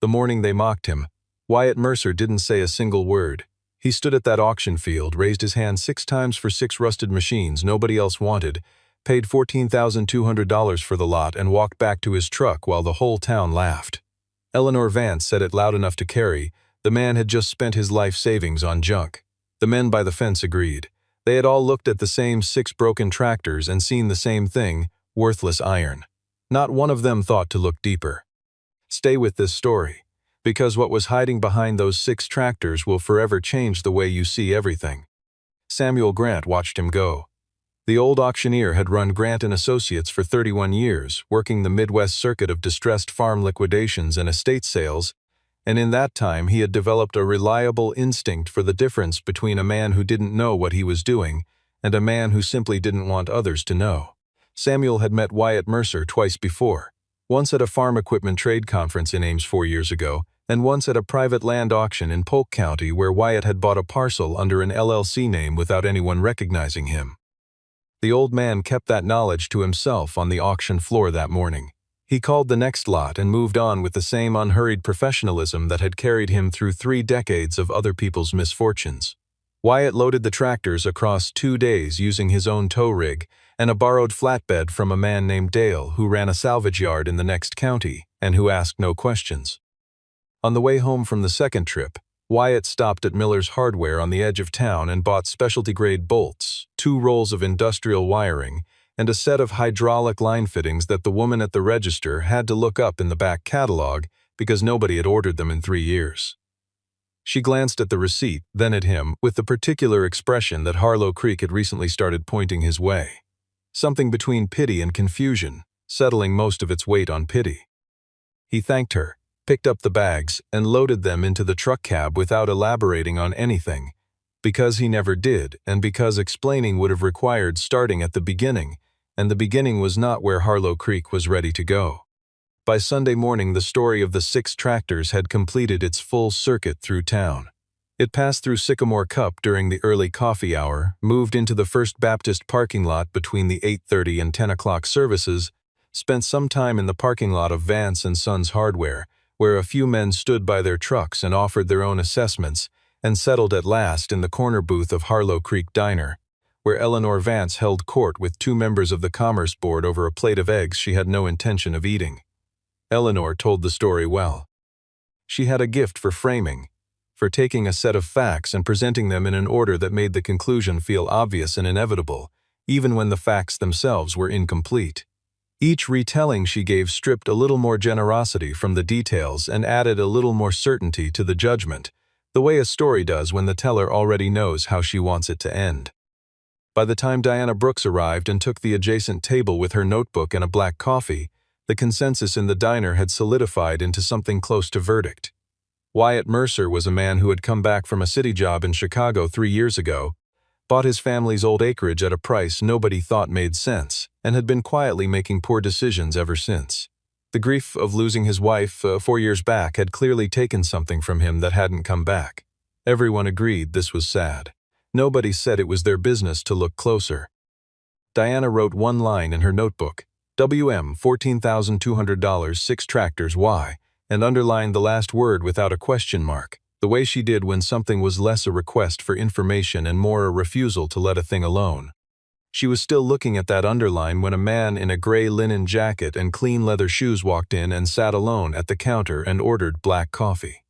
The morning they mocked him, Wyatt Mercer didn't say a single word. He stood at that auction field, raised his hand 6 times for 6 rusted machines nobody else wanted, paid $14,200 for the lot, and walked back to his truck while the whole town laughed. Eleanor Vance said it loud enough to carry. The man had just spent his life savings on junk. The men by the fence agreed. They had all looked at the same 6 broken tractors and seen the same thing, worthless iron. Not one of them thought to look deeper. Stay with this story, because what was hiding behind those 6 tractors will forever change the way you see everything. Samuel Grant watched him go. The old auctioneer had run Grant & Associates for 31 years, working the Midwest circuit of distressed farm liquidations and estate sales, and in that time he had developed a reliable instinct for the difference between a man who didn't know what he was doing and a man who simply didn't want others to know. Samuel had met Wyatt Mercer twice before, once at a farm equipment trade conference in Ames 4 years ago, and once at a private land auction in Polk County where Wyatt had bought a parcel under an LLC name without anyone recognizing him. The old man kept that knowledge to himself on the auction floor that morning. He called the next lot and moved on with the same unhurried professionalism that had carried him through 3 decades of other people's misfortunes. Wyatt loaded the tractors across 2 days using his own tow rig and a borrowed flatbed from a man named Dale who ran a salvage yard in the next county and who asked no questions. On the way home from the second trip, Wyatt stopped at Miller's Hardware on the edge of town and bought specialty-grade bolts, 2 rolls of industrial wiring, and a set of hydraulic line fittings that the woman at the register had to look up in the back catalog because nobody had ordered them in 3 years. She glanced at the receipt, then at him, with the particular expression that Harlow Creek had recently started pointing his way. Something between pity and confusion, settling most of its weight on pity. He thanked her, picked up the bags, and loaded them into the truck cab without elaborating on anything, because he never did, and because explaining would have required starting at the beginning, and the beginning was not where Harlow Creek was ready to go. By Sunday morning, the story of the 6 tractors had completed its full circuit through town. It passed through Sycamore Cup during the early coffee hour, moved into the First Baptist parking lot between the 8:30 and 10 o'clock services, spent some time in the parking lot of Vance & Sons Hardware, where a few men stood by their trucks and offered their own assessments, and settled at last in the corner booth of Harlow Creek Diner, where Eleanor Vance held court with 2 members of the Commerce Board over a plate of eggs she had no intention of eating. Eleanor told the story well. She had a gift for framing, for taking a set of facts and presenting them in an order that made the conclusion feel obvious and inevitable, even when the facts themselves were incomplete. Each retelling she gave stripped a little more generosity from the details and added a little more certainty to the judgment, the way a story does when the teller already knows how she wants it to end. By the time Diana Brooks arrived and took the adjacent table with her notebook and a black coffee, the consensus in the diner had solidified into something close to verdict. Wyatt Mercer was a man who had come back from a city job in Chicago 3 years ago, bought his family's old acreage at a price nobody thought made sense, and had been quietly making poor decisions ever since. The grief of losing his wife 4 years back had clearly taken something from him that hadn't come back. Everyone agreed this was sad. Nobody said it was their business to look closer. Diana wrote one line in her notebook, WM $14,200, 6 tractors, why, and underlined the last word without a question mark, the way she did when something was less a request for information and more a refusal to let a thing alone. She was still looking at that underline when a man in a gray linen jacket and clean leather shoes walked in and sat alone at the counter and ordered black coffee.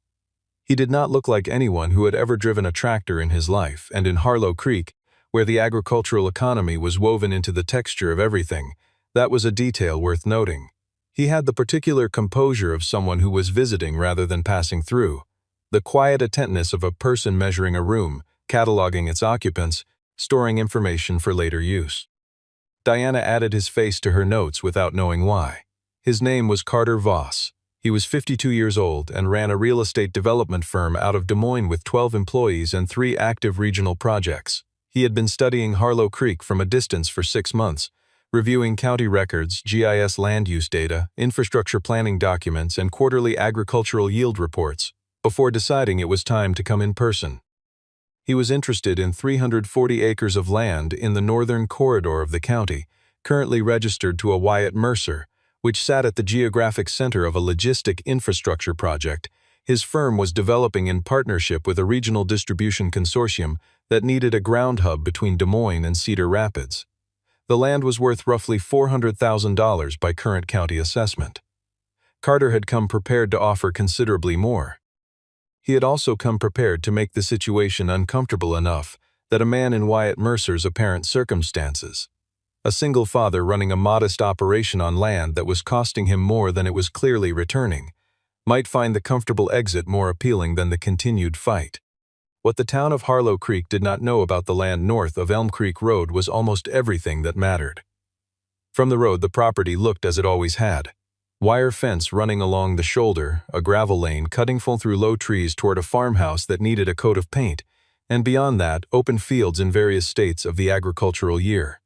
He did not look like anyone who had ever driven a tractor in his life, and in Harlow Creek, where the agricultural economy was woven into the texture of everything, that was a detail worth noting. He had the particular composure of someone who was visiting rather than passing through, the quiet attentiveness of a person measuring a room, cataloging its occupants, storing information for later use. Diana added his face to her notes without knowing why. His name was Carter Voss. He was 52 years old and ran a real estate development firm out of Des Moines with 12 employees and 3 active regional projects. He had been studying Harlow Creek from a distance for 6 months, reviewing county records, GIS land use data, infrastructure planning documents, and quarterly agricultural yield reports, before deciding it was time to come in person. He was interested in 340 acres of land in the northern corridor of the county, currently registered to a Wyatt Mercer, which sat at the geographic center of a logistic infrastructure project his firm was developing in partnership with a regional distribution consortium that needed a ground hub between Des Moines and Cedar Rapids. The land was worth roughly $400,000 by current county assessment. Carter had come prepared to offer considerably more. He had also come prepared to make the situation uncomfortable enough that a man in Wyatt Mercer's apparent circumstances, a single father running a modest operation on land that was costing him more than it was clearly returning, might find the comfortable exit more appealing than the continued fight. What the town of Harlow Creek did not know about the land north of Elm Creek Road was almost everything that mattered. From the road, the property looked as it always had. Wire fence running along the shoulder, a gravel lane cutting full through low trees toward a farmhouse that needed a coat of paint, and beyond that, open fields in various states of the agricultural year.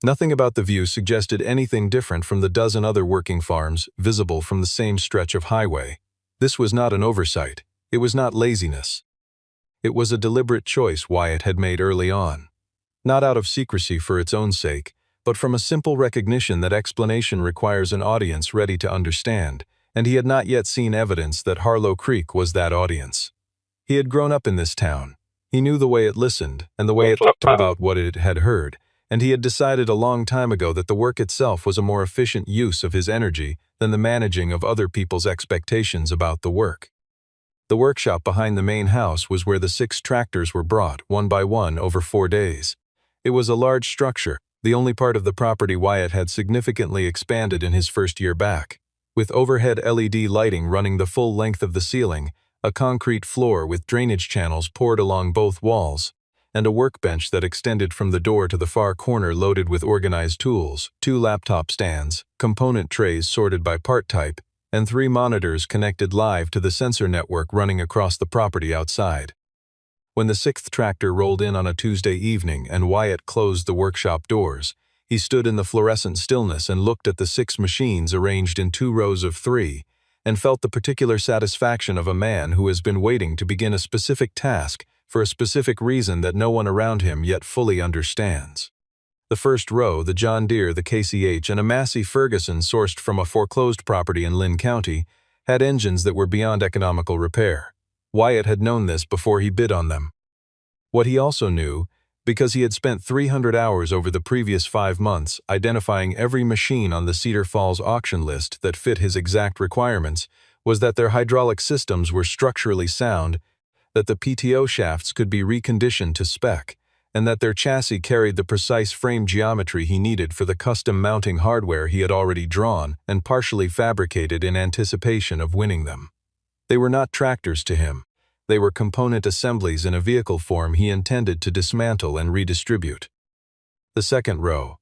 Nothing about the view suggested anything different from the dozen other working farms visible from the same stretch of highway. This was not an oversight. It was not laziness. It was a deliberate choice Wyatt had made early on. Not out of secrecy for its own sake, but from a simple recognition that explanation requires an audience ready to understand, and he had not yet seen evidence that Harlow Creek was that audience. He had grown up in this town. He knew the way it listened and the way it talked about what it had heard, and he had decided a long time ago that the work itself was a more efficient use of his energy than the managing of other people's expectations about the work. The workshop behind the main house was where the 6 tractors were brought, one by one, over 4 days. It was a large structure, the only part of the property Wyatt had significantly expanded in his first year back. With overhead LED lighting running the full length of the ceiling, a concrete floor with drainage channels poured along both walls, and a workbench that extended from the door to the far corner loaded with organized tools, 2 laptop stands, component trays sorted by part type, and 3 monitors connected live to the sensor network running across the property outside. When the 6th tractor rolled in on a Tuesday evening and Wyatt closed the workshop doors, he stood in the fluorescent stillness and looked at the 6 machines arranged in 2 rows of 3, and felt the particular satisfaction of a man who has been waiting to begin a specific task for a specific reason that no one around him yet fully understands. The first row, the John Deere, the KCH, and a Massey Ferguson sourced from a foreclosed property in Lynn County, had engines that were beyond economical repair. Wyatt had known this before he bid on them. What he also knew, because he had spent 300 hours over the previous 5 months identifying every machine on the Cedar Falls auction list that fit his exact requirements, was that their hydraulic systems were structurally sound, that the PTO shafts could be reconditioned to spec, and that their chassis carried the precise frame geometry he needed for the custom mounting hardware he had already drawn and partially fabricated in anticipation of winning them. They were not tractors to him. They were component assemblies in a vehicle form he intended to dismantle and redistribute. The second row,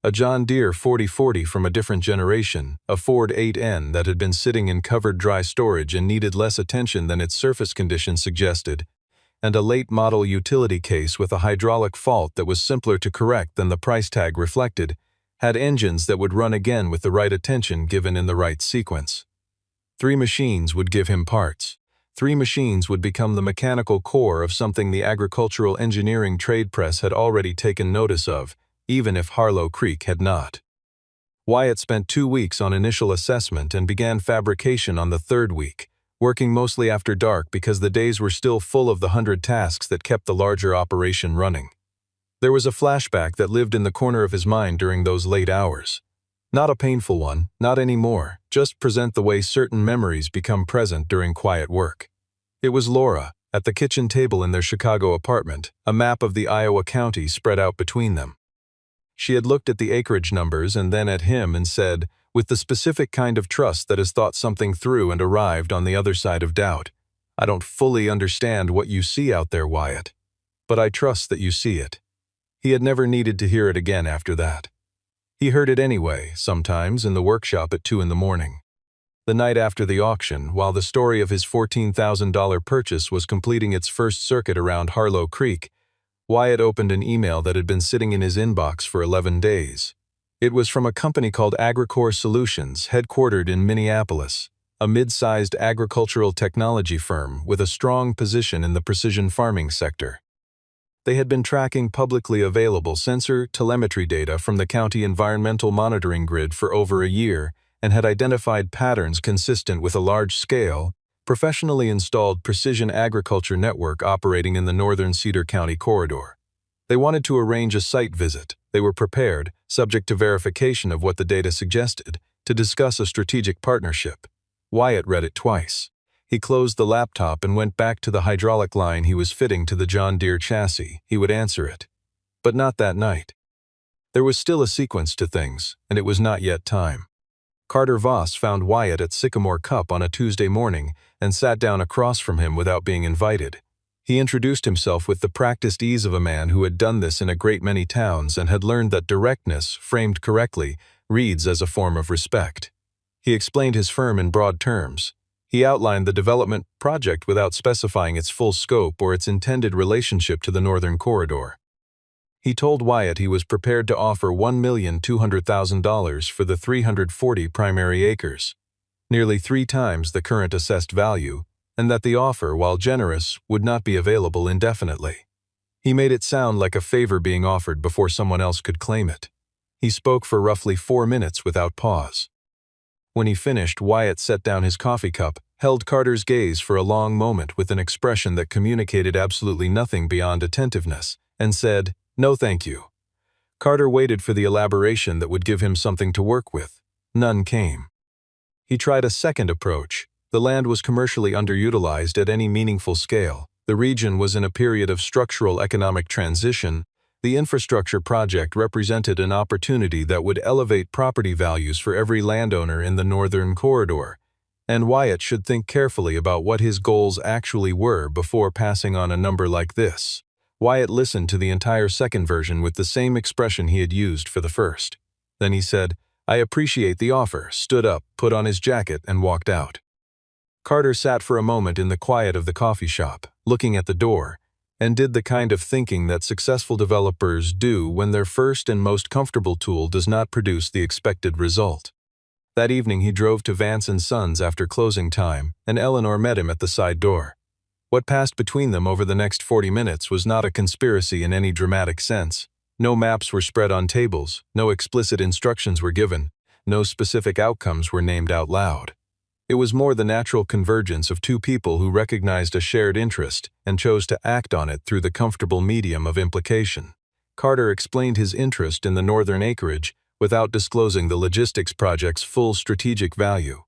a John Deere 4040 from a different generation, a Ford 8N that had been sitting in covered dry storage and needed less attention than its surface condition suggested, and a late model utility case with a hydraulic fault that was simpler to correct than the price tag reflected, had engines that would run again with the right attention given in the right sequence. 3 machines would give him parts. 3 machines would become the mechanical core of something the agricultural engineering trade press had already taken notice of, even if Harlow Creek had not. Wyatt spent 2 weeks on initial assessment and began fabrication on the 3rd week, working mostly after dark because the days were still full of the 100 tasks that kept the larger operation running. There was a flashback that lived in the corner of his mind during those late hours. Not a painful one, not anymore, just present the way certain memories become present during quiet work. It was Laura, at the kitchen table in their Chicago apartment, a map of the Iowa county spread out between them. She had looked at the acreage numbers and then at him and said, with the specific kind of trust that has thought something through and arrived on the other side of doubt, "I don't fully understand what you see out there, Wyatt, but I trust that you see it." He had never needed to hear it again after that. He heard it anyway, sometimes in the workshop at 2 in the morning. The night after the auction, while the story of his $14,000 purchase was completing its first circuit around Harlow Creek, Wyatt opened an email that had been sitting in his inbox for 11 days. It was from a company called Agricor Solutions, headquartered in Minneapolis, a mid-sized agricultural technology firm with a strong position in the precision farming sector. They had been tracking publicly available sensor telemetry data from the county environmental monitoring grid for over a year and had identified patterns consistent with a large-scale, professionally installed precision agriculture network operating in the northern Cedar County corridor. They wanted to arrange a site visit. They were prepared, subject to verification of what the data suggested, to discuss a strategic partnership. Wyatt read it twice. He closed the laptop and went back to the hydraulic line he was fitting to the John Deere chassis. He would answer it. But not that night. There was still a sequence to things, and it was not yet time. Carter Voss found Wyatt at Sycamore Cup on a Tuesday morning and sat down across from him without being invited. He introduced himself with the practiced ease of a man who had done this in a great many towns and had learned that directness, framed correctly, reads as a form of respect. He explained his firm in broad terms. He outlined the development project without specifying its full scope or its intended relationship to the Northern Corridor. He told Wyatt he was prepared to offer $1,200,000 for the 340 primary acres, nearly 3 times the current assessed value, and that the offer, while generous, would not be available indefinitely. He made it sound like a favor being offered before someone else could claim it. He spoke for roughly 4 minutes without pause. When he finished, Wyatt set down his coffee cup, held Carter's gaze for a long moment with an expression that communicated absolutely nothing beyond attentiveness, and said, "No thank you." Carter waited for the elaboration that would give him something to work with. None came. He tried a second approach. The land was commercially underutilized at any meaningful scale. The region was in a period of structural economic transition. The infrastructure project represented an opportunity that would elevate property values for every landowner in the Northern Corridor, and Wyatt should think carefully about what his goals actually were before passing on a number like this. Wyatt listened to the entire second version with the same expression he had used for the first. Then he said, "I appreciate the offer," stood up, put on his jacket, and walked out. Carter sat for a moment in the quiet of the coffee shop, looking at the door, and did the kind of thinking that successful developers do when their first and most comfortable tool does not produce the expected result. That evening he drove to Vance & Sons after closing time, and Eleanor met him at the side door. What passed between them over the next 40 minutes was not a conspiracy in any dramatic sense. No maps were spread on tables, no explicit instructions were given, no specific outcomes were named out loud. It was more the natural convergence of two people who recognized a shared interest and chose to act on it through the comfortable medium of implication. Carter explained his interest in the northern acreage without disclosing the logistics project's full strategic value.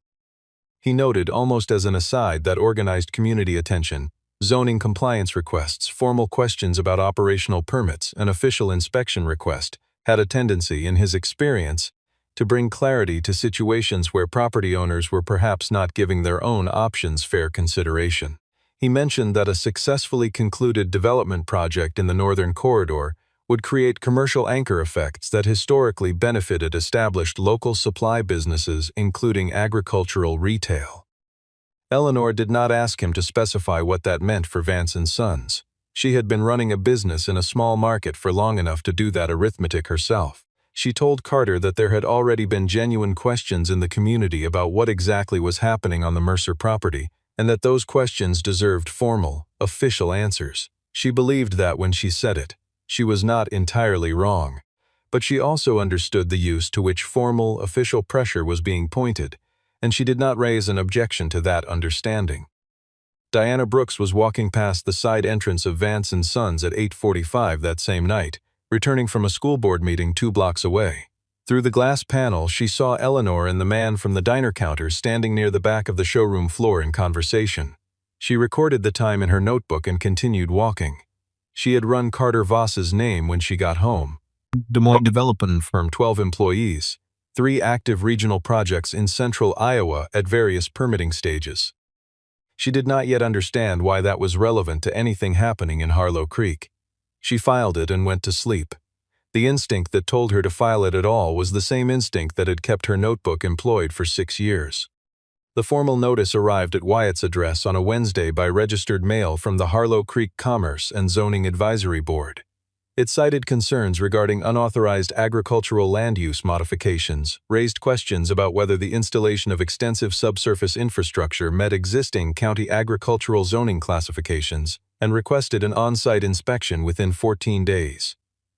He noted, almost as an aside, that organized community attention, zoning compliance requests, formal questions about operational permits, and official inspection request had a tendency, in his experience, to bring clarity to situations where property owners were perhaps not giving their own options fair consideration. He mentioned that a successfully concluded development project in the Northern Corridor would create commercial anchor effects that historically benefited established local supply businesses, including agricultural retail. Eleanor did not ask him to specify what that meant for Vance & Sons. She had been running a business in a small market for long enough to do that arithmetic herself. She told Carter that there had already been genuine questions in the community about what exactly was happening on the Mercer property, and that those questions deserved formal, official answers. She believed that when she said it. She was not entirely wrong. But she also understood the use to which formal, official pressure was being pointed, and she did not raise an objection to that understanding. Diana Brooks was walking past the side entrance of Vance & Sons at 8:45 that same night, returning from a school board meeting 2 blocks away. Through the glass panel, she saw Eleanor and the man from the diner counter standing near the back of the showroom floor in conversation. She recorded the time in her notebook and continued walking. She had run Carter Voss's name when she got home. Des Moines Development Firm, 12 employees, 3 active regional projects in central Iowa at various permitting stages. She did not yet understand why that was relevant to anything happening in Harlow Creek. She filed it and went to sleep. The instinct that told her to file it at all was the same instinct that had kept her notebook employed for 6 years. The formal notice arrived at Wyatt's address on a Wednesday by registered mail from the Harlow Creek Commerce and Zoning Advisory Board. It cited concerns regarding unauthorized agricultural land use modifications, raised questions about whether the installation of extensive subsurface infrastructure met existing county agricultural zoning classifications, and requested an on-site inspection within 14 days.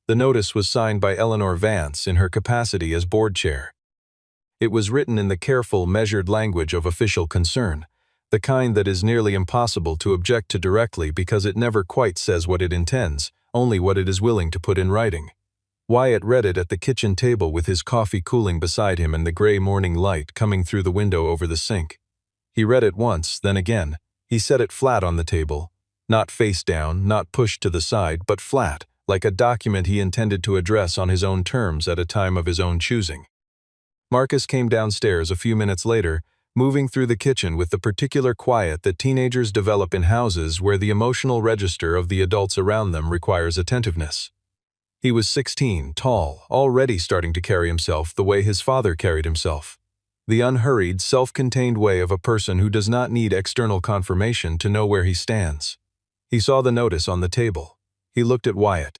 The notice was signed by Eleanor Vance in her capacity as board chair. It was written in the careful, measured language of official concern, the kind that is nearly impossible to object to directly because it never quite says what it intends, only what it is willing to put in writing. Wyatt read it at the kitchen table with his coffee cooling beside him and the gray morning light coming through the window over the sink. He read it once, then again. He set it flat on the table, not face down, not pushed to the side, but flat, like a document he intended to address on his own terms at a time of his own choosing. Marcus came downstairs a few minutes later, moving through the kitchen with the particular quiet that teenagers develop in houses where the emotional register of the adults around them requires attentiveness. He was 16, tall, already starting to carry himself the way his father carried himself. The unhurried, self-contained way of a person who does not need external confirmation to know where he stands. He saw the notice on the table. He looked at Wyatt.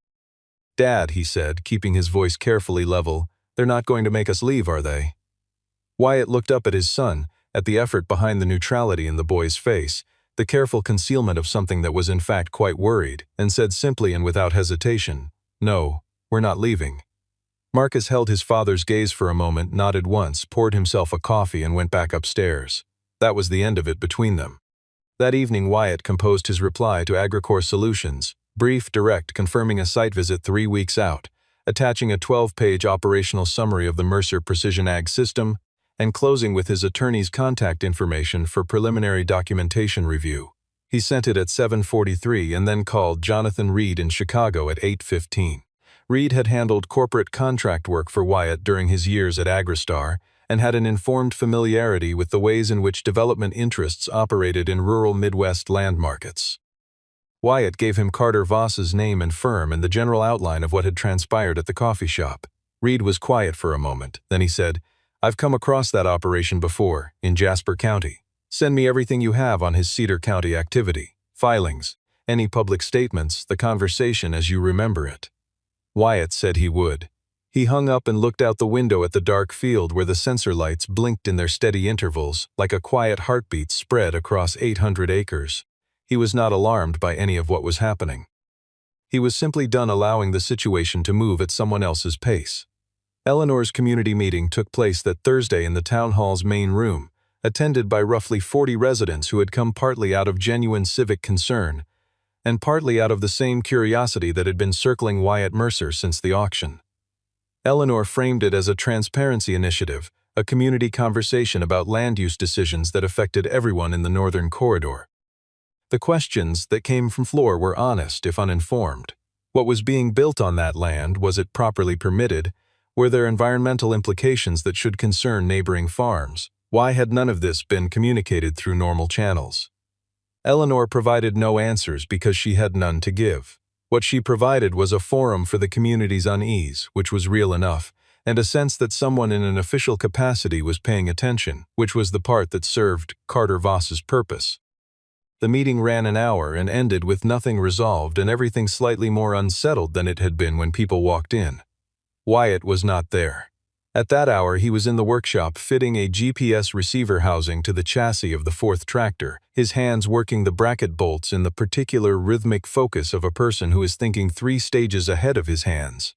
"Dad," he said, keeping his voice carefully level, "they're not going to make us leave, are they?" Wyatt looked up at his son, at the effort behind the neutrality in the boy's face, the careful concealment of something that was in fact quite worried, and said simply and without hesitation, "No, we're not leaving." Marcus held his father's gaze for a moment, nodded once, poured himself a coffee, and went back upstairs. That was the end of it between them. That evening Wyatt composed his reply to Agricor Solutions, brief, direct, confirming a site visit 3 weeks out, attaching a 12-page operational summary of the Mercer Precision Ag system, and closing with his attorney's contact information for preliminary documentation review. He sent it at 7:43 and then called Jonathan Reed in Chicago at 8:15. Reed had handled corporate contract work for Wyatt during his years at Agristar and had an informed familiarity with the ways in which development interests operated in rural Midwest land markets. Wyatt gave him Carter Voss's name and firm and the general outline of what had transpired at the coffee shop. Reed was quiet for a moment, then he said, "I've come across that operation before, in Jasper County. Send me everything you have on his Cedar County activity, filings, any public statements, the conversation as you remember it." Wyatt said he would. He hung up and looked out the window at the dark field where the sensor lights blinked in their steady intervals, like a quiet heartbeat spread across 800 acres. He was not alarmed by any of what was happening. He was simply done allowing the situation to move at someone else's pace. Eleanor's community meeting took place that Thursday in the town hall's main room, attended by roughly 40 residents who had come partly out of genuine civic concern and partly out of the same curiosity that had been circling Wyatt Mercer since the auction. Eleanor framed it as a transparency initiative, a community conversation about land use decisions that affected everyone in the Northern Corridor. The questions that came from floor were honest, if uninformed. What was being built on that land? Was it properly permitted? Were there environmental implications that should concern neighboring farms? Why had none of this been communicated through normal channels? Eleanor provided no answers because she had none to give. What she provided was a forum for the community's unease, which was real enough, and a sense that someone in an official capacity was paying attention, which was the part that served Carter Voss's purpose. The meeting ran an hour and ended with nothing resolved and everything slightly more unsettled than it had been when people walked in. Wyatt was not there. At that hour he was in the workshop fitting a GPS receiver housing to the chassis of the fourth tractor, his hands working the bracket bolts in the particular rhythmic focus of a person who is thinking 3 stages ahead of his hands.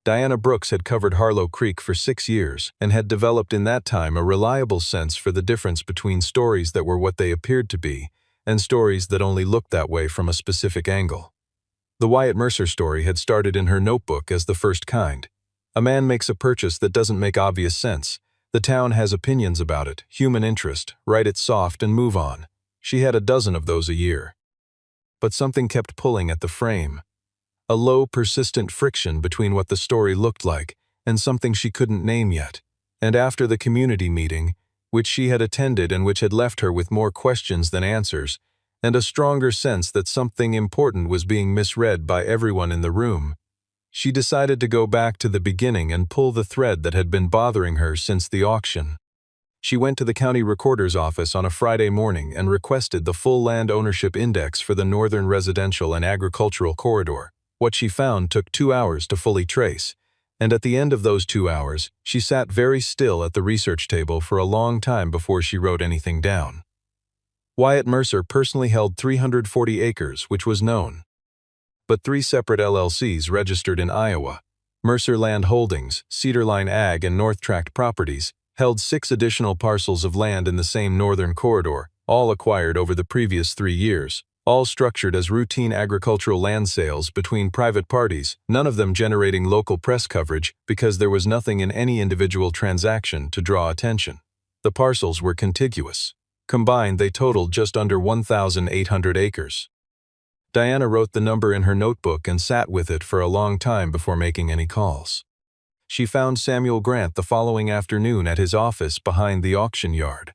Diana Brooks had covered Harlow Creek for 6 years and had developed in that time a reliable sense for the difference between stories that were what they appeared to be and stories that only looked that way from a specific angle. The Wyatt Mercer story had started in her notebook as the first kind. A man makes a purchase that doesn't make obvious sense. The town has opinions about it, human interest, write it soft and move on. She had a dozen of those a year. But something kept pulling at the frame. A low, persistent friction between what the story looked like and something she couldn't name yet. And after the community meeting, which she had attended and which had left her with more questions than answers, and a stronger sense that something important was being misread by everyone in the room, she decided to go back to the beginning and pull the thread that had been bothering her since the auction. She went to the county recorder's office on a Friday morning and requested the full land ownership index for the northern residential and agricultural corridor. What she found took 2 hours to fully trace, and at the end of those 2 hours, she sat very still at the research table for a long time before she wrote anything down. Wyatt Mercer personally held 340 acres, which was known. But 3 separate LLCs registered in Iowa, Mercer Land Holdings, Cedar Line Ag, and North Tract Properties. held 6 additional parcels of land in the same northern corridor, all acquired over the previous 3 years, all structured as routine agricultural land sales between private parties, none of them generating local press coverage because there was nothing in any individual transaction to draw attention. The parcels were contiguous. Combined, they totaled just under 1,800 acres. Diana wrote the number in her notebook and sat with it for a long time before making any calls. She found Samuel Grant the following afternoon at his office behind the auction yard.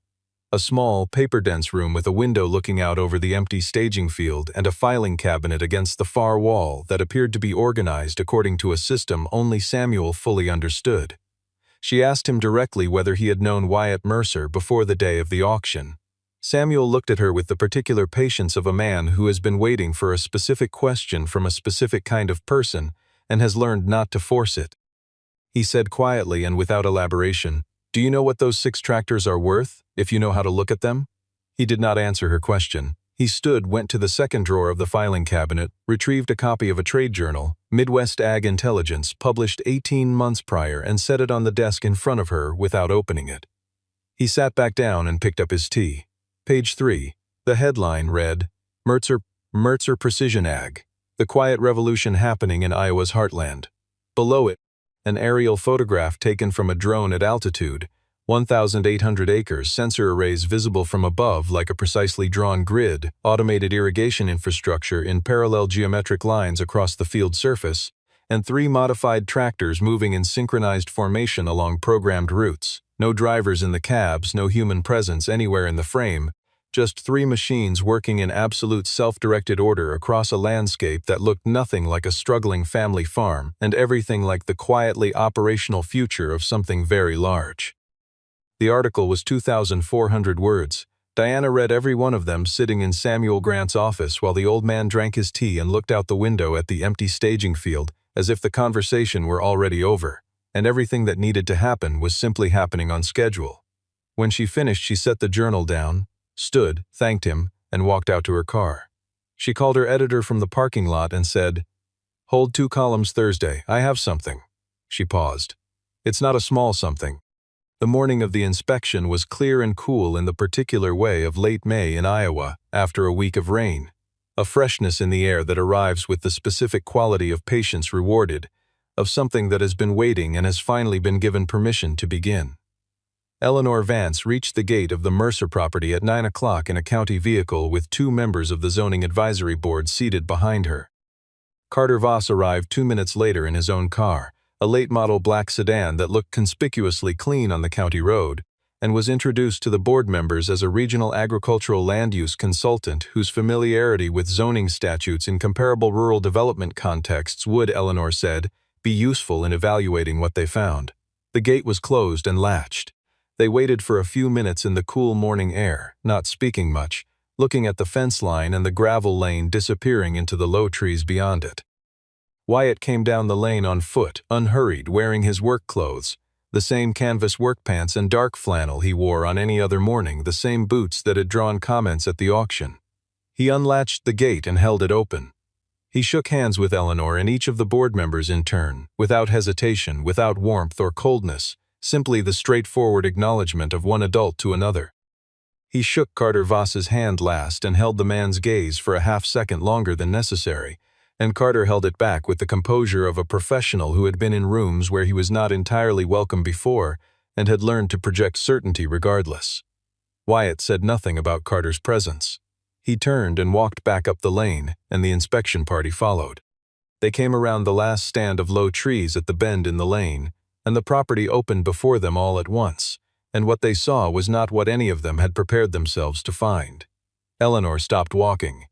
A small, paper-dense room with a window looking out over the empty staging field and a filing cabinet against the far wall that appeared to be organized according to a system only Samuel fully understood. She asked him directly whether he had known Wyatt Mercer before the day of the auction. Samuel looked at her with the particular patience of a man who has been waiting for a specific question from a specific kind of person and has learned not to force it. He said quietly and without elaboration, "Do you know what those 6 tractors are worth, if you know how to look at them?" He did not answer her question. He went to the second drawer of the filing cabinet, retrieved a copy of a trade journal, Midwest Ag Intelligence, published 18 months prior, and set it on the desk in front of her without opening it. He sat back down and picked up his tea. Page 3. The headline read, Mercer Precision Ag, the quiet revolution happening in Iowa's heartland. Below it, an aerial photograph taken from a drone at altitude, 1,800 acres, sensor arrays visible from above like a precisely drawn grid, automated irrigation infrastructure in parallel geometric lines across the field surface, and 3 modified tractors moving in synchronized formation along programmed routes. No drivers in the cabs, no human presence anywhere in the frame, just 3 machines working in absolute self-directed order across a landscape that looked nothing like a struggling family farm and everything like the quietly operational future of something very large. The article was 2,400 words. Diana read every one of them sitting in Samuel Grant's office while the old man drank his tea and looked out the window at the empty staging field as if the conversation were already over, and everything that needed to happen was simply happening on schedule. When she finished, she set the journal down, stood, thanked him, and walked out to her car. She called her editor from the parking lot and said, "Hold 2 columns Thursday, I have something." She paused. It's not a small something. The morning of the inspection was clear and cool in the particular way of late May in Iowa after a week of rain, a freshness in the air that arrives with the specific quality of patience rewarded, of something that has been waiting and has finally been given permission to begin. Eleanor Vance reached the gate of the Mercer property at 9 o'clock in a county vehicle with 2 members of the zoning advisory board seated behind her. Carter Voss arrived 2 minutes later in his own car, a late-model black sedan that looked conspicuously clean on the county road, and was introduced to the board members as a regional agricultural land use consultant whose familiarity with zoning statutes in comparable rural development contexts would, Eleanor said, be useful in evaluating what they found. The gate was closed and latched. They waited for a few minutes in the cool morning air, not speaking much, looking at the fence line and the gravel lane disappearing into the low trees beyond it. Wyatt came down the lane on foot, unhurried, wearing his work clothes, the same canvas work pants and dark flannel he wore on any other morning, the same boots that had drawn comments at the auction. He unlatched the gate and held it open. He shook hands with Eleanor and each of the board members in turn, without hesitation, without warmth or coldness, simply the straightforward acknowledgement of one adult to another. He shook Carter Voss's hand last and held the man's gaze for a half-second longer than necessary, and Carter held it back with the composure of a professional who had been in rooms where he was not entirely welcome before and had learned to project certainty regardless. Wyatt said nothing about Carter's presence. He turned and walked back up the lane, and the inspection party followed. They came around the last stand of low trees at the bend in the lane, and the property opened before them all at once, and what they saw was not what any of them had prepared themselves to find. Eleanor stopped walking.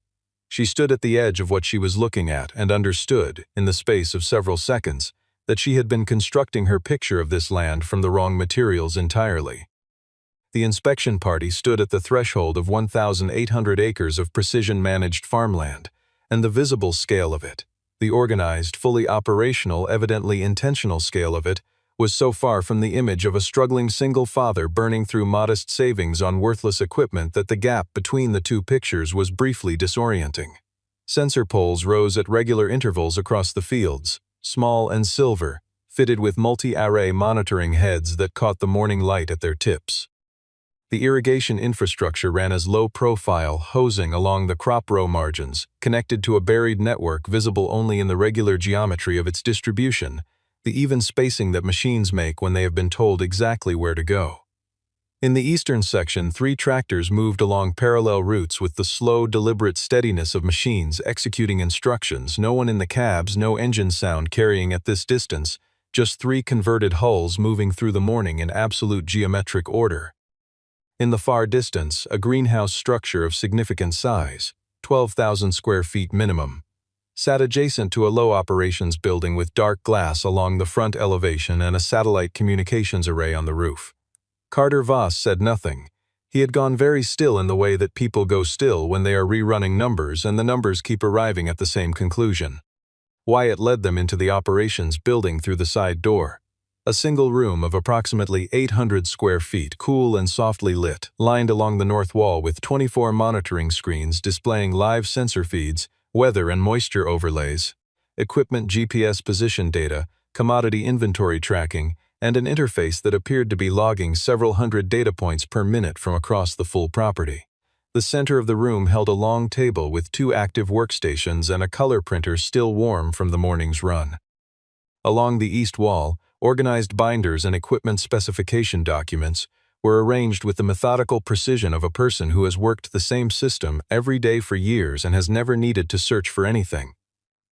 She stood at the edge of what she was looking at and understood, in the space of several seconds, that she had been constructing her picture of this land from the wrong materials entirely. The inspection party stood at the threshold of 1,800 acres of precision-managed farmland, and the visible scale of it, the organized, fully operational, evidently intentional scale of it, was so far from the image of a struggling single father burning through modest savings on worthless equipment that the gap between the 2 pictures was briefly disorienting. Sensor poles rose at regular intervals across the fields, small and silver, fitted with multi-array monitoring heads that caught the morning light at their tips. The irrigation infrastructure ran as low-profile hosing along the crop row margins, connected to a buried network visible only in the regular geometry of its distribution, the even spacing that machines make when they have been told exactly where to go. In the eastern section, 3 tractors moved along parallel routes with the slow, deliberate steadiness of machines executing instructions, no one in the cabs, no engine sound carrying at this distance, just 3 converted hulls moving through the morning in absolute geometric order. In the far distance, a greenhouse structure of significant size, 12,000 square feet minimum, sat adjacent to a low operations building with dark glass along the front elevation and a satellite communications array on the roof. Carter Voss said nothing. He had gone very still in the way that people go still when they are rerunning numbers and the numbers keep arriving at the same conclusion. Wyatt led them into the operations building through the side door. A single room of approximately 800 square feet, cool and softly lit, lined along the north wall with 24 monitoring screens displaying live sensor feeds, weather and moisture overlays, equipment GPS position data, commodity inventory tracking, and an interface that appeared to be logging several hundred data points per minute from across the full property. The center of the room held a long table with 2 active workstations and a color printer still warm from the morning's run. Along the east wall, organized binders and equipment specification documents were arranged with the methodical precision of a person who has worked the same system every day for years and has never needed to search for anything.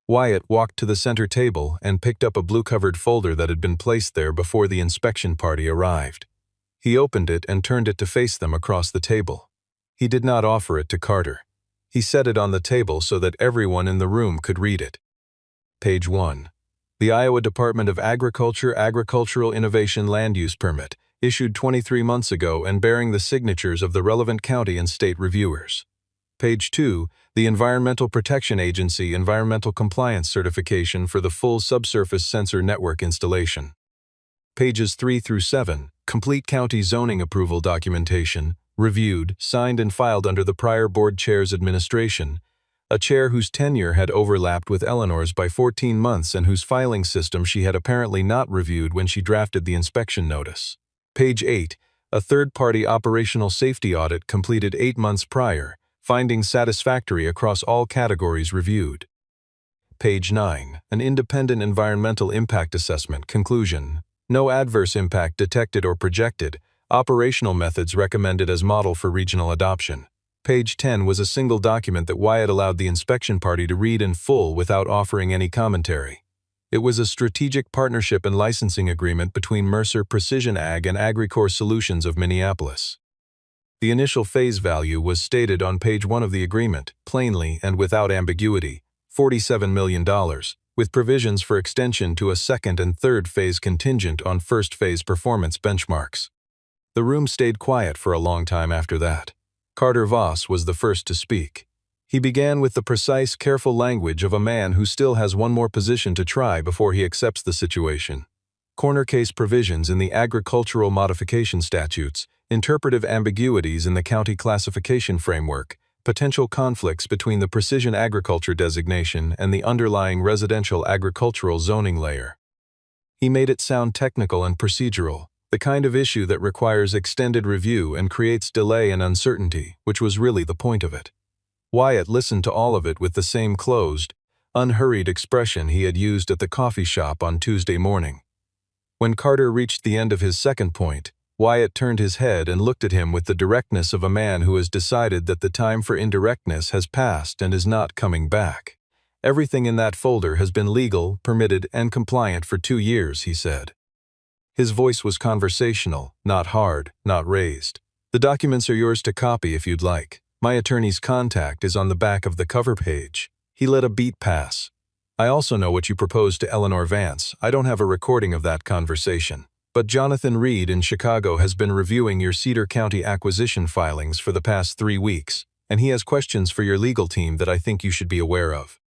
Wyatt walked to the center table and picked up a blue-covered folder that had been placed there before the inspection party arrived. He opened it and turned it to face them across the table. He did not offer it to Carter. He set it on the table so that everyone in the room could read it. Page 1. The Iowa Department of Agriculture Agricultural Innovation Land Use Permit, issued 23 months ago and bearing the signatures of the relevant county and state reviewers. Page 2. The Environmental Protection Agency Environmental Compliance Certification for the full subsurface sensor network installation. Pages 3 through 7. Complete county zoning approval documentation, reviewed, signed and filed under the prior board chair's administration, a chair whose tenure had overlapped with Eleanor's by 14 months and whose filing system she had apparently not reviewed when she drafted the inspection notice. Page 8. A third-party operational safety audit completed 8 months prior, findings satisfactory across all categories reviewed. Page 9. An independent environmental impact assessment conclusion. No adverse impact detected or projected. Operational methods recommended as model for regional adoption. Page 10 was a single document that Wyatt allowed the inspection party to read in full without offering any commentary. It was a strategic partnership and licensing agreement between Mercer Precision Ag and AgriCore Solutions of Minneapolis. The initial phase value was stated on page 1 of the agreement, plainly and without ambiguity, $47 million, with provisions for extension to a second and third phase contingent on first phase performance benchmarks. The room stayed quiet for a long time after that. Carter Voss was the first to speak. He began with the precise, careful language of a man who still has one more position to try before he accepts the situation. Corner case provisions in the agricultural modification statutes, interpretive ambiguities in the county classification framework, potential conflicts between the precision agriculture designation and the underlying residential agricultural zoning layer. He made it sound technical and procedural, the kind of issue that requires extended review and creates delay and uncertainty, which was really the point of it. Wyatt listened to all of it with the same closed, unhurried expression he had used at the coffee shop on Tuesday morning. When Carter reached the end of his second point, Wyatt turned his head and looked at him with the directness of a man who has decided that the time for indirectness has passed and is not coming back. Everything in that folder has been legal, permitted, and compliant for 2 years, he said. His voice was conversational, not hard, not raised. The documents are yours to copy if you'd like. My attorney's contact is on the back of the cover page. He let a beat pass. I also know what you proposed to Eleanor Vance. I don't have a recording of that conversation. But Jonathan Reed in Chicago has been reviewing your Cedar County acquisition filings for the past 3 weeks, and he has questions for your legal team that I think you should be aware of.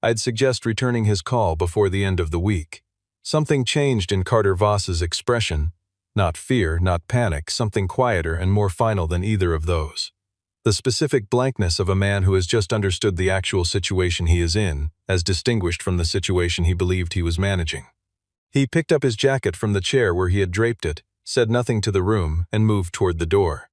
I'd suggest returning his call before the end of the week. Something changed in Carter Voss's expression. Not fear, not panic, something quieter and more final than either of those. The specific blankness of a man who has just understood the actual situation he is in, as distinguished from the situation he believed he was managing. He picked up his jacket from the chair where he had draped it, said nothing to the room, and moved toward the door.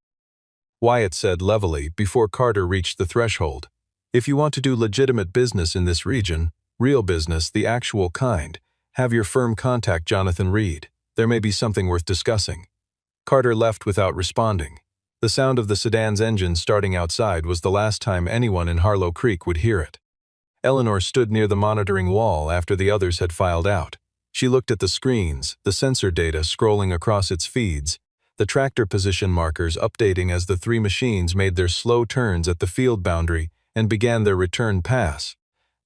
Wyatt said levelly before Carter reached the threshold, "If you want to do legitimate business in this region, real business, the actual kind, have your firm contact Jonathan Reed. There may be something worth discussing." Carter left without responding. The sound of the sedan's engine starting outside was the last time anyone in Harlow Creek would hear it. Eleanor stood near the monitoring wall after the others had filed out. She looked at the screens, the sensor data scrolling across its feeds, the tractor position markers updating as the three machines made their slow turns at the field boundary and began their return pass.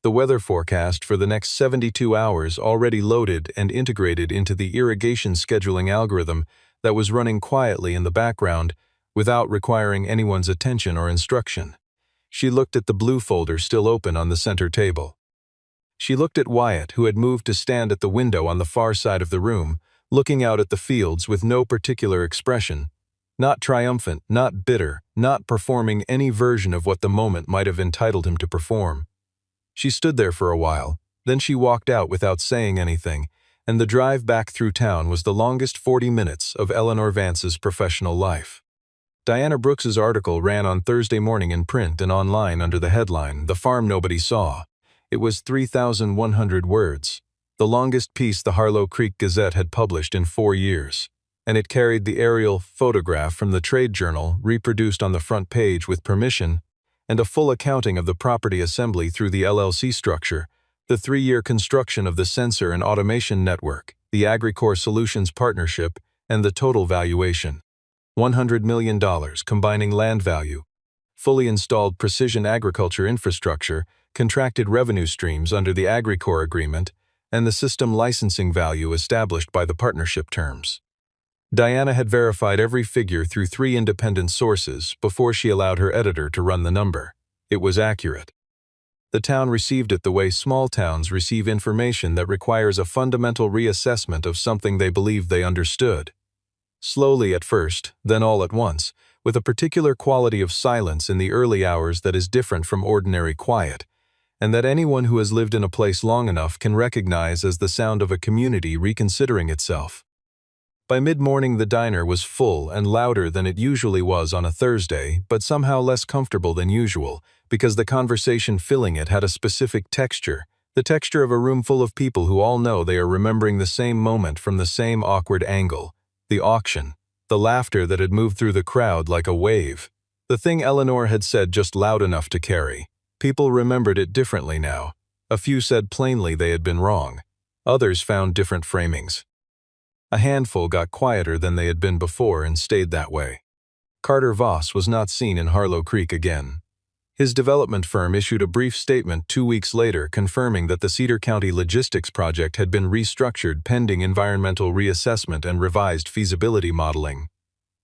The weather forecast for the next 72 hours already loaded and integrated into the irrigation scheduling algorithm that was running quietly in the background without requiring anyone's attention or instruction. She looked at the blue folder still open on the center table. She looked at Wyatt, who had moved to stand at the window on the far side of the room, looking out at the fields with no particular expression, not triumphant, not bitter, not performing any version of what the moment might have entitled him to perform. She stood there for a while, then she walked out without saying anything, and the drive back through town was the longest 40 minutes of Eleanor Vance's professional life. Diana Brooks's article ran on Thursday morning in print and online under the headline, "The Farm Nobody Saw." It was 3,100 words, the longest piece the Harlow Creek Gazette had published in 4 years, and it carried the aerial photograph from the trade journal reproduced on the front page with permission, and a full accounting of the property assembly through the LLC structure, the 3-year construction of the sensor and automation network, the AgriCore Solutions partnership, and the total valuation. $100 million combining land value, fully installed precision agriculture infrastructure, contracted revenue streams under the AgriCore agreement, and the system licensing value established by the partnership terms. Diana had verified every figure through 3 independent sources before she allowed her editor to run the number. It was accurate. The town received it the way small towns receive information that requires a fundamental reassessment of something they believed they understood. Slowly at first, then all at once, with a particular quality of silence in the early hours that is different from ordinary quiet, and that anyone who has lived in a place long enough can recognize as the sound of a community reconsidering itself. By mid-morning the diner was full and louder than it usually was on a Thursday, but somehow less comfortable than usual, because the conversation filling it had a specific texture, the texture of a room full of people who all know they are remembering the same moment from the same awkward angle, the auction, the laughter that had moved through the crowd like a wave, the thing Eleanor had said just loud enough to carry. People remembered it differently now. A few said plainly they had been wrong. Others found different framings. A handful got quieter than they had been before and stayed that way. Carter Voss was not seen in Harlow Creek again. His development firm issued a brief statement 2 weeks later confirming that the Cedar County logistics project had been restructured pending environmental reassessment and revised feasibility modeling.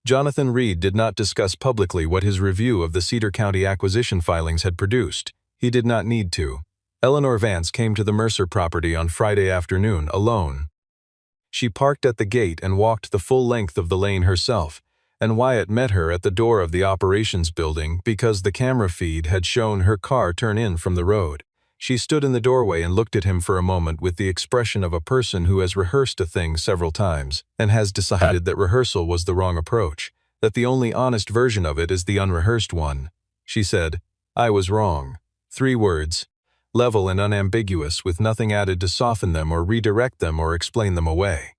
Jonathan Reed did not discuss publicly what his review of the Cedar County acquisition filings had produced. He did not need to. Eleanor Vance came to the Mercer property on Friday afternoon alone. She parked at the gate and walked the full length of the lane herself, and Wyatt met her at the door of the operations building because the camera feed had shown her car turn in from the road. She stood in the doorway and looked at him for a moment with the expression of a person who has rehearsed a thing several times and has decided that rehearsal was the wrong approach, that the only honest version of it is the unrehearsed one. She said, "I was wrong." 3 words, level and unambiguous, with nothing added to soften them or redirect them or explain them away.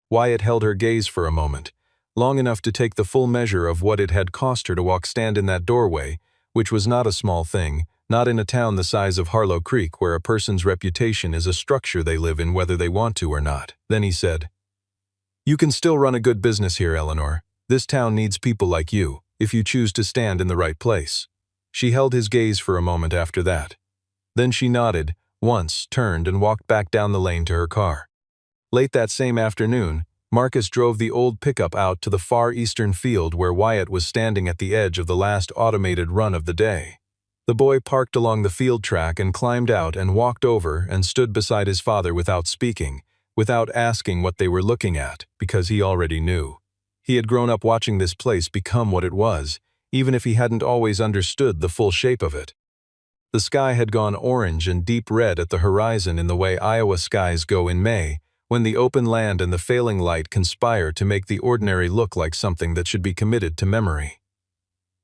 Wyatt held her gaze for a moment, long enough to take the full measure of what it had cost her to stand in that doorway, which was not a small thing, not in a town the size of Harlow Creek where a person's reputation is a structure they live in whether they want to or not. Then he said, "You can still run a good business here, Eleanor. This town needs people like you, if you choose to stand in the right place." She held his gaze for a moment after that. Then she nodded, once, turned and walked back down the lane to her car. Late that same afternoon, Marcus drove the old pickup out to the far eastern field where Wyatt was standing at the edge of the last automated run of the day. The boy parked along the field track and climbed out and walked over and stood beside his father without speaking, without asking what they were looking at, because he already knew. He had grown up watching this place become what it was, even if he hadn't always understood the full shape of it. The sky had gone orange and deep red at the horizon in the way Iowa skies go in May, when the open land and the failing light conspire to make the ordinary look like something that should be committed to memory.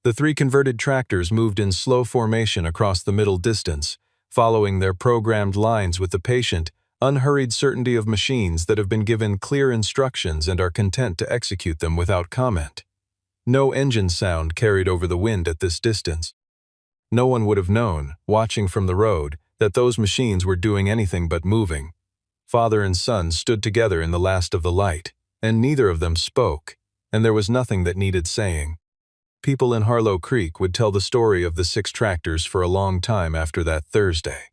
The three converted tractors moved in slow formation across the middle distance, following their programmed lines with the patient, unhurried certainty of machines that have been given clear instructions and are content to execute them without comment. No engine sound carried over the wind at this distance. No one would have known, watching from the road, that those machines were doing anything but moving. Father and son stood together in the last of the light, and neither of them spoke, and there was nothing that needed saying. People in Harlow Creek would tell the story of the 6 tractors for a long time after that Thursday.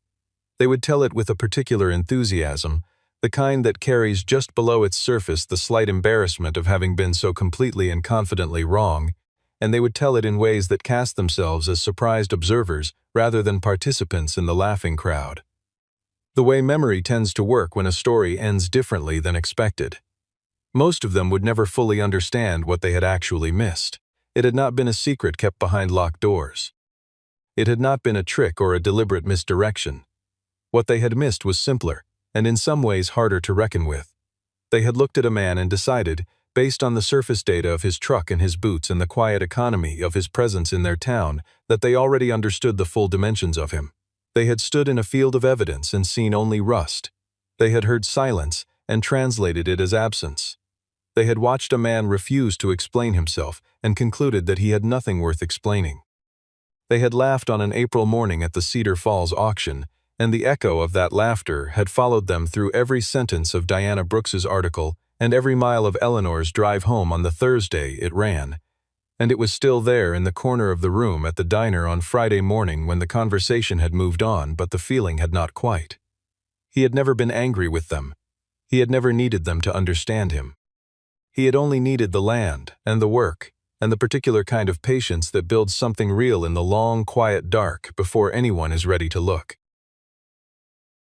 They would tell it with a particular enthusiasm, the kind that carries just below its surface the slight embarrassment of having been so completely and confidently wrong, and they would tell it in ways that cast themselves as surprised observers rather than participants in the laughing crowd. The way memory tends to work when a story ends differently than expected. Most of them would never fully understand what they had actually missed. It had not been a secret kept behind locked doors. It had not been a trick or a deliberate misdirection. What they had missed was simpler, and in some ways harder to reckon with. They had looked at a man and decided, based on the surface data of his truck and his boots and the quiet economy of his presence in their town, that they already understood the full dimensions of him. They had stood in a field of evidence and seen only rust. They had heard silence and translated it as absence. They had watched a man refuse to explain himself and concluded that he had nothing worth explaining. They had laughed on an April morning at the Cedar Falls auction, and the echo of that laughter had followed them through every sentence of Diana Brooks's article and every mile of Eleanor's drive home on the Thursday it ran, and it was still there in the corner of the room at the diner on Friday morning when the conversation had moved on, but the feeling had not quite. He had never been angry with them. He had never needed them to understand him. He had only needed the land and the work and the particular kind of patience that builds something real in the long, quiet dark before anyone is ready to look.